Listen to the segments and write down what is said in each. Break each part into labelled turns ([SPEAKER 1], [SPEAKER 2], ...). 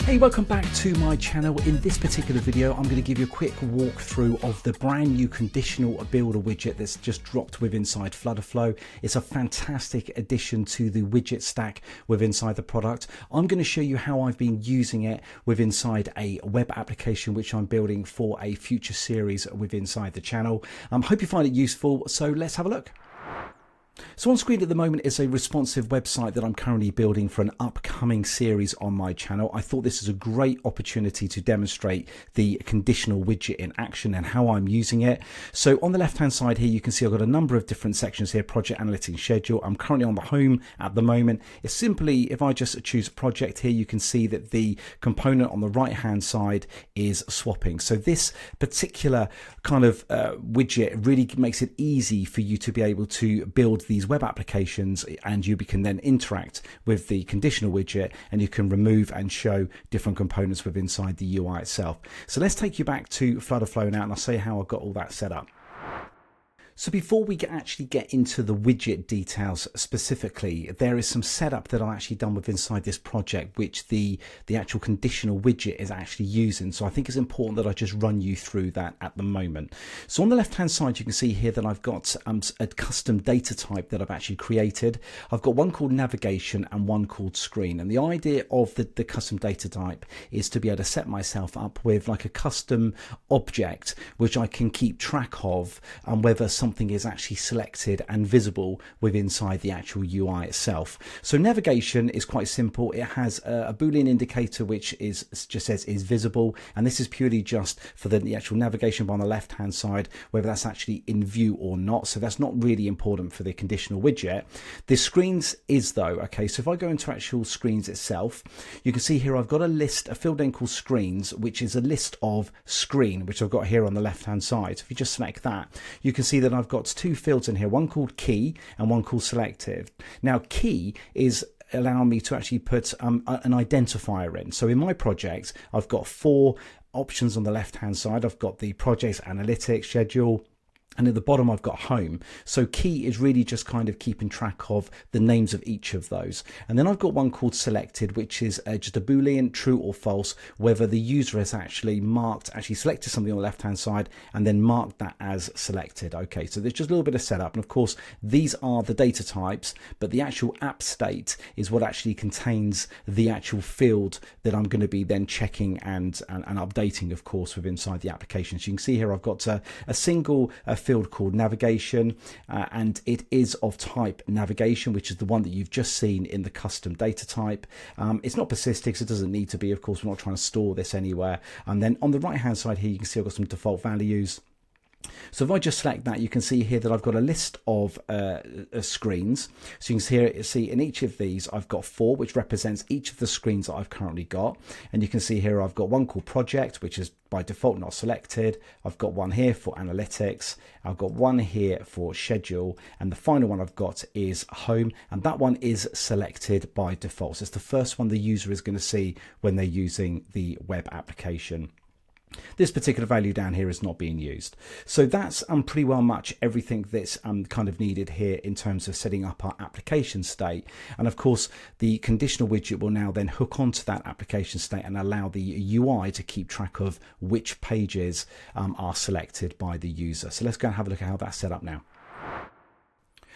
[SPEAKER 1] Hey, welcome back to my channel. In this particular video, I'm going to give you a quick walkthrough of the brand new Conditional Builder widget that's just dropped with inside Flutterflow. It's a fantastic addition to the widget stack with inside the product. I'm going to show you how I've been using it with inside a web application which I'm building for a future series with inside the channel. Hope you find it useful, so let's have a look. So on screen at the moment is a responsive website that I'm currently building for an upcoming series on my channel. I thought this is a great opportunity to demonstrate the conditional widget in action and how I'm using it. So on the left hand side here, you can see I've got a number of different sections here: project, analytics, schedule. I'm currently on the home at the moment. It's simply, if I just choose project here, you can see that the component on the right hand side is swapping. So this particular kind of widget really makes it easy for you to be able to build these web applications, and you can then interact with the conditional widget, and you can remove and show different components within inside the UI itself. So let's take you back to Flutterflow now, and I'll show you how I've got all that set up. So before we actually get into the widget details specifically, there is some setup that I've actually done with inside this project, which the actual conditional widget is actually using. So I think it's important that I just run you through that at the moment. So on the left hand side, you can see here that I've got a custom data type that I've actually created. I've got one called navigation and one called screen. And the idea of the custom data type is to be able to set myself up with like a custom object, which I can keep track of, and whether something is actually selected and visible with inside the actual UI itself. So navigation is quite simple. It has a Boolean indicator which just says is visible, and this is purely just for the actual navigation bar on the left hand side, whether that's actually in view or not. So that's not really important for the conditional widget. The screens is though. Okay, so if I go into actual screens itself, you can see here I've got a list, a field name called screens, which is a list of screen, which I've got here on the left hand side. So if you just select that, you can see that I've got two fields in here, one called key and one called selective. Now key is allowing me to actually put an identifier in. So in my project, I've got four options on the left hand side. I've got the projects, analytics, schedule, and at the bottom I've got home. So key is really just kind of keeping track of the names of each of those. And then I've got one called selected, which is just a Boolean, true or false, whether the user has actually selected something on the left hand side and then marked that as selected. Okay, so there's just a little bit of setup. And of course, these are the data types, but the actual app state is what actually contains the actual field that I'm going to be then checking and updating, of course, with inside the application. So you can see here I've got a single field called navigation, and it is of type navigation, which is the one that you've just seen in the custom data type. It's not persisting, so it doesn't need to be. Of course, we're not trying to store this anywhere. And then on the right hand side here, you can see I've got some default values. So if I just select that, you can see here that I've got a list of screens. So you can see in each of these, I've got four, which represents each of the screens that I've currently got. And you can see here, I've got one called project, which is by default not selected. I've got one here for analytics. I've got one here for schedule. And the final one I've got is home. And that one is selected by default. So it's the first one the user is going to see when they're using the web application. This particular value down here is not being used. So that's pretty well much everything that's kind of needed here in terms of setting up our application state. And of course, the conditional widget will now then hook onto that application state and allow the UI to keep track of which pages are selected by the user. So let's go and have a look at how that's set up now.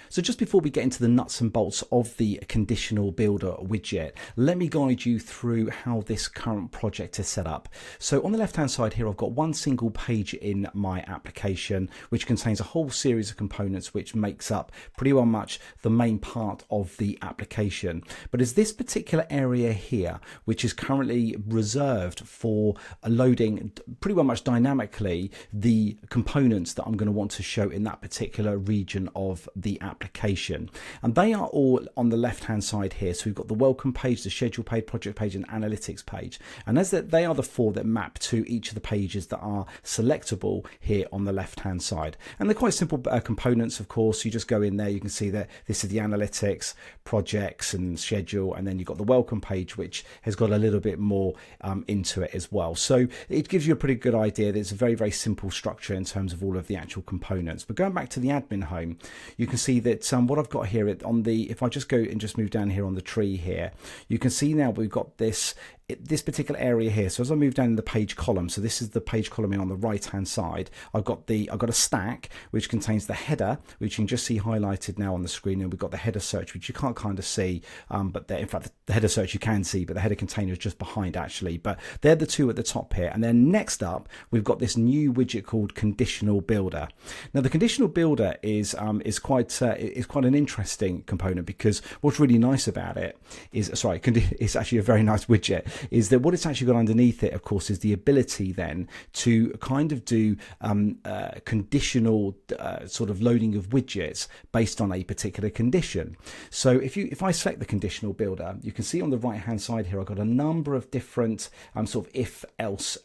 [SPEAKER 1] So just before we get into the nuts and bolts of the Conditional Builder widget, let me guide you through how this current project is set up. So on the left hand side here, I've got one single page in my application, which contains a whole series of components, which makes up pretty well much the main part of the application. But it's this particular area here, which is currently reserved for loading pretty well much dynamically the components that I'm going to want to show in that particular region of the application. And they are all on the left hand side here. So we've got the welcome page, the schedule page, project page, and analytics page. And as that, they are the four that map to each of the pages that are selectable here on the left hand side. And they're quite simple components, of course. You just go in there, you can see that this is the analytics, projects, and schedule. And then you've got the welcome page, which has got a little bit more into it as well. So it gives you a pretty good idea that it's a very, very simple structure in terms of all of the actual components. But going back to the admin home, you can see that what I've got here on the, if I just go and just move down here on the tree here, you can see now we've got this particular area here. So as I move down in the page column, so this is the page column here on the right hand side, I've got a stack which contains the header, which you can just see highlighted now on the screen, and we've got the header search, which you can't kind of see, but in fact the header search you can see, but the header container is just behind actually. But they're the two at the top here, and then next up we've got this new widget called Conditional Builder. Now the Conditional Builder is quite an interesting component, because what's really nice about it is, it's actually a very nice widget, is that what it's actually got underneath it, of course, is the ability then to kind of do conditional sort of loading of widgets based on a particular condition. So if I select the Conditional Builder, you can see on the right hand side here I've got a number of different sort of if, else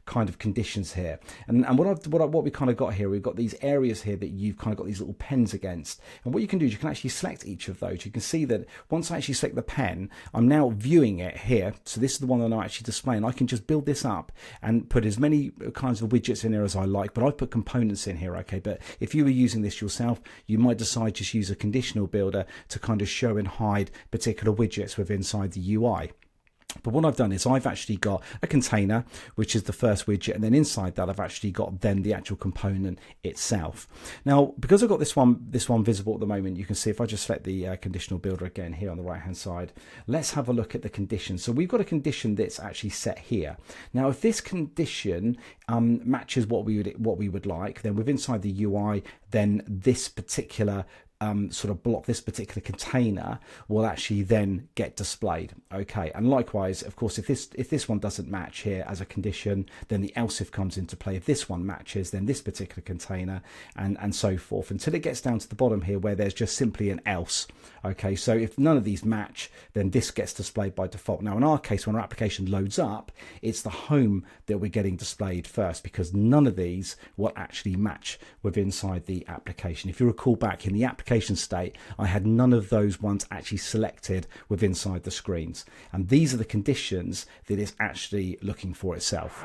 [SPEAKER 1] kind of conditions here, and what we kind of got here, we've got these areas here that you've kind of got these little pens against, and what you can do is you can actually select each of those. You can see that once I actually select the pen, I'm now viewing it here. So this is the one that I'm actually displaying. I can just build this up and put as many kinds of widgets in there as I like, but I've put components in here, okay? But if you were using this yourself, you might decide just use a Conditional Builder to kind of show and hide particular widgets within inside the UI. But what I've done is I've actually got a container, which is the first widget, and then inside that I've actually got then the actual component itself. Now, because I've got this one visible at the moment, you can see if I just select the Conditional Builder again here on the right hand side, let's have a look at the condition. So we've got a condition that's actually set here. Now, if this condition matches what we would like, then within inside the UI, then this particular sort of block, this particular container will actually then get displayed. Okay, and likewise, of course, if this one doesn't match here as a condition, then the else if comes into play. If this one matches, then this particular container, and so forth, until it gets down to the bottom here where there's just simply an else. Okay, so if none of these match, then this gets displayed by default. Now in our case, when our application loads up, it's the home that we're getting displayed first, because none of these will actually match with inside the application. If you recall back in the application state, I had none of those ones actually selected with inside the screens, and these are the conditions that it's actually looking for itself.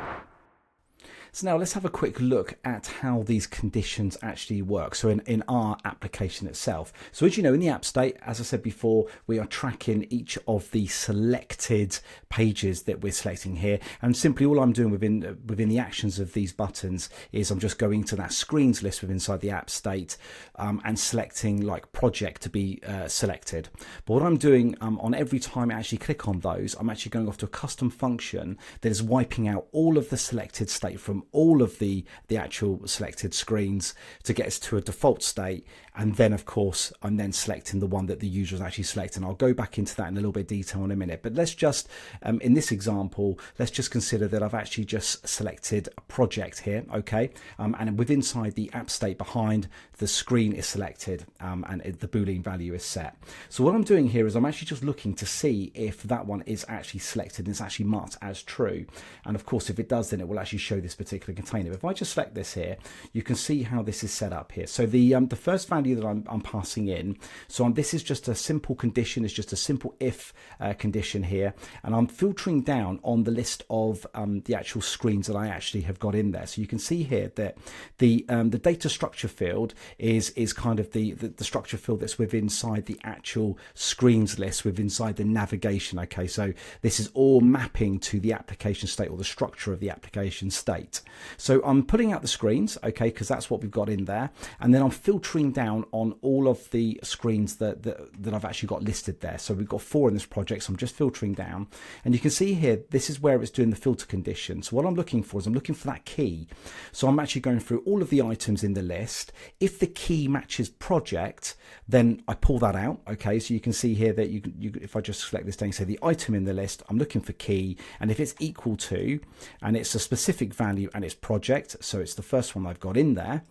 [SPEAKER 1] So now let's have a quick look at how these conditions actually work. So in our application itself. So as you know, in the app state, as I said before, we are tracking each of the selected pages that we're selecting here. And simply all I'm doing within the actions of these buttons is I'm just going to that screens list within inside the app state and selecting like project to be selected. But what I'm doing on every time I actually click on those, I'm actually going off to a custom function that is wiping out all of the selected state from all of the actual selected screens to get us to a default state, and then of course I'm then selecting the one that the user is actually selecting. I'll go back into that in a little bit of detail in a minute, but let's just in this example, let's just consider that I've actually just selected a project here, okay, and within inside the app state behind, the screen is selected and the Boolean value is set. So what I'm doing here is I'm actually just looking to see if that one is actually selected and it's actually marked as true, and of course if it does, then it will actually show this particular container. If I just select this here, you can see how this is set up here. So the first value that I'm passing in, so this is just a simple condition, it's just a simple if condition here, and I'm filtering down on the list of the actual screens that I actually have got in there. So you can see here that the data structure field is kind of the structure field that's within inside the actual screens list within inside the navigation. Okay, so this is all mapping to the application state or the structure of the application state. So I'm putting out the screens, okay, because that's what we've got in there, and then I'm filtering down on all of the screens that I've actually got listed there. So we've got 4 in this project, so I'm just filtering down, and you can see here this is where it's doing the filter condition. So what I'm looking for is I'm looking for that key. So I'm actually going through all of the items in the list. If the key matches project, then I pull that out. Okay, so you can see here that you if I just select this down, say the item in the list, I'm looking for key, and if it's equal to, and it's a specific value and it's project, so it's the first one I've got in there,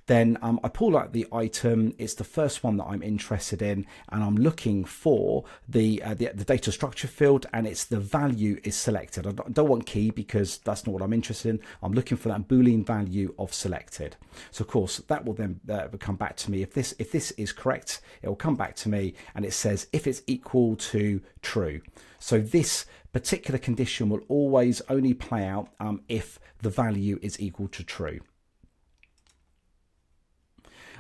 [SPEAKER 1] then I pull out the item, it's the first one that I'm interested in, and I'm looking for the data structure field, and it's the value is selected. I don't want key because that's not what I'm interested in. I'm looking for that Boolean value of selected. So of course that will then come back to me. If this is correct, it will come back to me and it says if it's equal to true. So this particular condition will always only play out if the value is equal to true.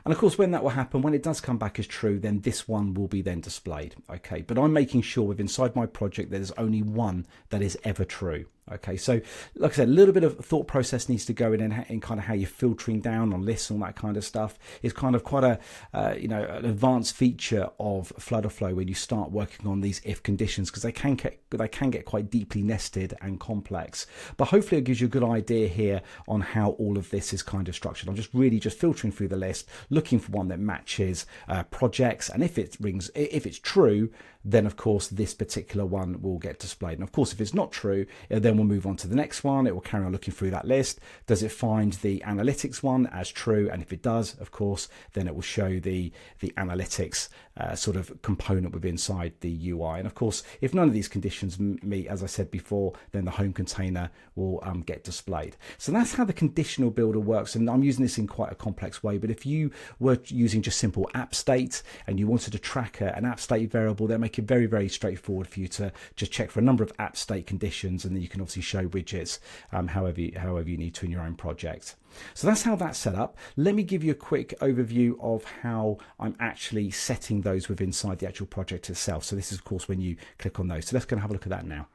[SPEAKER 1] And of course, when that will happen, when it does come back as true, then this one will be then displayed. Okay, but I'm making sure with inside my project there's only one that is ever true. Okay, so like I said, a little bit of thought process needs to go in kind of how you're filtering down on lists and all that kind of stuff. It's kind of quite a an advanced feature of Flutterflow when you start working on these if conditions, because they can get quite deeply nested and complex. But hopefully it gives you a good idea here on how all of this is kind of structured. I'm just really just filtering through the list, looking for one that matches projects, and if it's true, then of course this particular one will get displayed. And of course, if it's not true, then we'll move on to the next one. It will carry on looking through that list. Does it find the analytics one as true? And if it does, of course, then it will show the analytics sort of component within inside the UI. And of course, if none of these conditions meet, as I said before, then the home container will get displayed. So that's how the conditional builder works. And I'm using this in quite a complex way, but if you were using just simple app state and you wanted to track an app state variable, then make it very, very straightforward for you to just check for a number of app state conditions, and then you can obviously show widgets however you need to in your own project. So that's how that's set up. Let me give you a quick overview of how I'm actually setting those within inside the actual project itself. So this is of course when you click on those. So let's go and have a look at that now.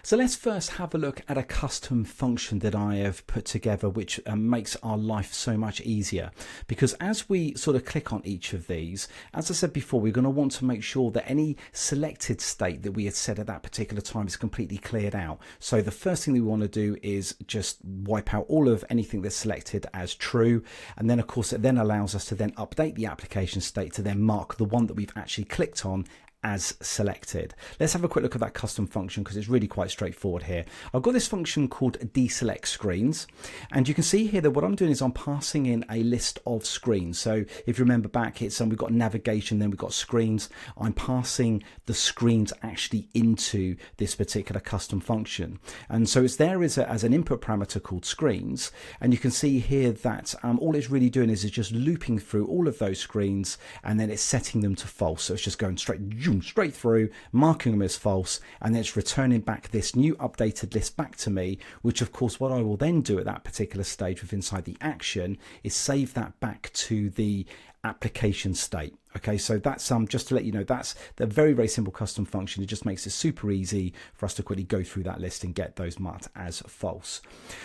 [SPEAKER 1] So let's first have a look at a custom function that I have put together, which makes our life so much easier, because as we sort of click on each of these, as I said before, we're going to want to make sure that any selected state that we had set at that particular time is completely cleared out. So the first thing that we want to do is just wipe out all of anything that's selected as true, and then of course it then allows us to then update the application state to then mark the one that we've actually clicked on as selected. Let's have a quick look at that custom function, because it's really quite straightforward here. I've got this function called deselect screens, and you can see here that what I'm doing is I'm passing in a list of screens. So if you remember back, it's we've got navigation, then we've got screens. I'm passing the screens actually into this particular custom function, and so it's there as an input parameter called screens. And you can see here that all it's really doing is just looping through all of those screens, and then it's setting them to false. So it's just going straight through, marking them as false, and then it's returning back this new updated list back to me, which of course what I will then do at that particular stage with inside the action is save that back to the application state. Okay, so that's just to let you know, that's the very, very simple custom function. It just makes it super easy for us to quickly go through that list and get those marked as false.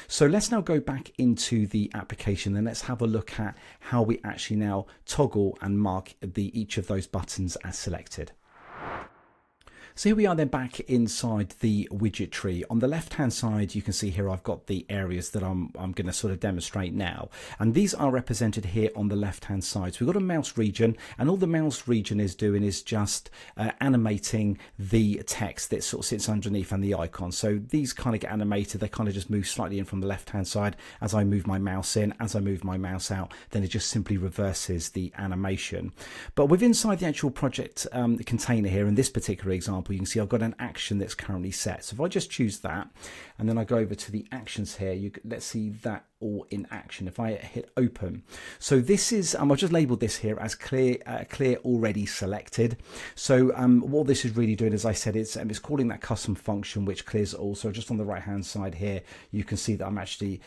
[SPEAKER 1] So let's now go back into the application and let's have a look at how we actually now toggle and mark each of those buttons as selected. So here we are then back inside the widget tree. On the left hand side, you can see here I've got the areas that I'm going to sort of demonstrate now, and these are represented here on the left hand side. So we've got a mouse region, and all the mouse region is doing is just animating the text that sort of sits underneath and the icon. So these kind of get animated, they kind of just move slightly in from the left hand side as I move my mouse in. As I move my mouse out, then it just simply reverses the animation. But within inside the actual project container here, in this particular example, you can see I've got an action that's currently set. So if I just choose that and then I go over to the actions here, let's see that all in action. If I hit open, so this is I've just labeled this here as clear already selected. So what this is really doing, as I said, it's calling that custom function which clears it all. So just on the right hand side here, you can see that I'm actually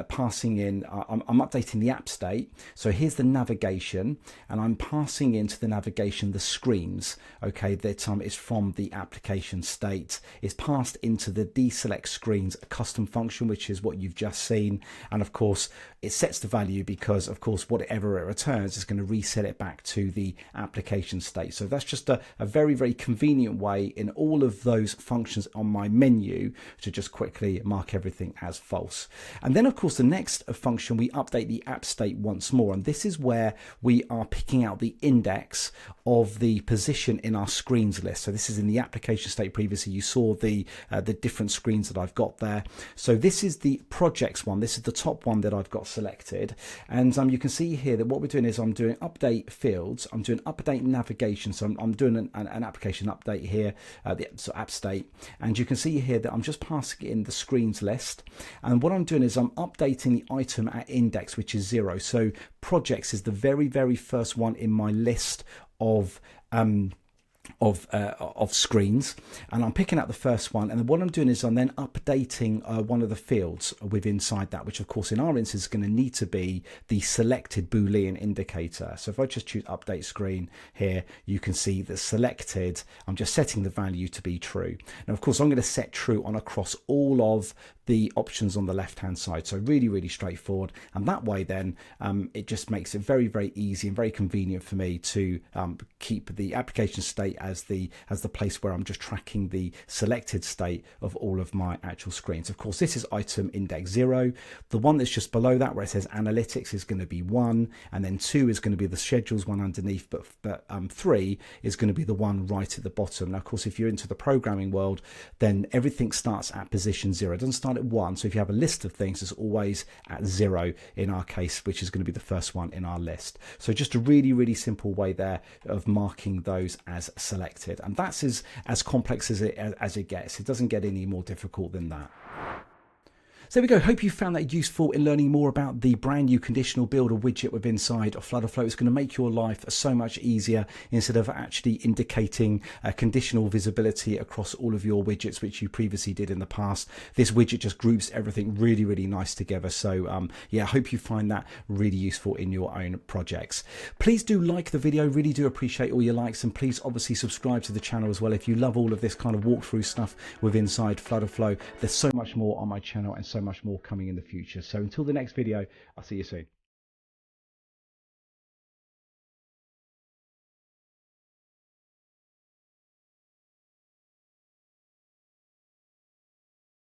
[SPEAKER 1] passing in, I'm updating the app state. So here's the navigation, and I'm passing into the navigation the screens, okay, that is from the application state. It's passed into the deselect screens custom function, which is what you've just seen. And of course it sets the value because of course whatever it returns is going to reset it back to the application state. So that's just a very, very convenient way in all of those functions on my menu to just quickly mark everything as false. And then of course the next function, we update the app state once more, and this is where we are picking out the index of the position in our screens list. So this is in the application state. Previously you saw the different screens that I've got there. So this is the projects one, this is the top one that I've got selected, and you can see here that what we're doing is I'm doing update fields, I'm doing update navigation. So I'm doing an application update here, the app state, and you can see here that I'm just passing in the screens list, and what I'm doing is I'm updating the item at index, which is 0. So projects is the very, very first one in my list of of screens, and I'm picking out the first one, and then what I'm doing is I'm then updating one of the fields with inside that, which of course in our instance is going to need to be the selected Boolean indicator. So if I just choose update screen here, you can see that selected, I'm just setting the value to be true. Now of course I'm going to set true on across all of the options on the left hand side, so really straightforward, and that way then it just makes it very easy and very convenient for me to keep the application state as the place where I'm just tracking the selected state of all of my actual screens. Of course this is item index 0. The one that's just below that where it says analytics is going to be 1, and then 2 is going to be the schedules one underneath, but 3 is going to be the one right at the bottom. Now of course if you're into the programming world, then everything starts at position 0. It doesn't start at 1, so if you have a list of things, it's always at 0 in our case, which is going to be the first one in our list. So just a really simple way there of marking those as selected, and that's as complex as it gets. It doesn't get any more difficult than that. So there we go. Hope you found that useful in learning more about the brand new Conditional Builder widget with inside of Flutterflow. It's going to make your life so much easier instead of actually indicating conditional visibility across all of your widgets, which you previously did in the past. This widget just groups everything really nice together. So yeah, I hope you find that really useful in your own projects. Please do like the video. Really do appreciate all your likes, and please obviously subscribe to the channel as well if you love all of this kind of walkthrough stuff with inside Flutterflow. There's so much more on my channel and so much more coming in the future. So until the next video, I'll see you soon.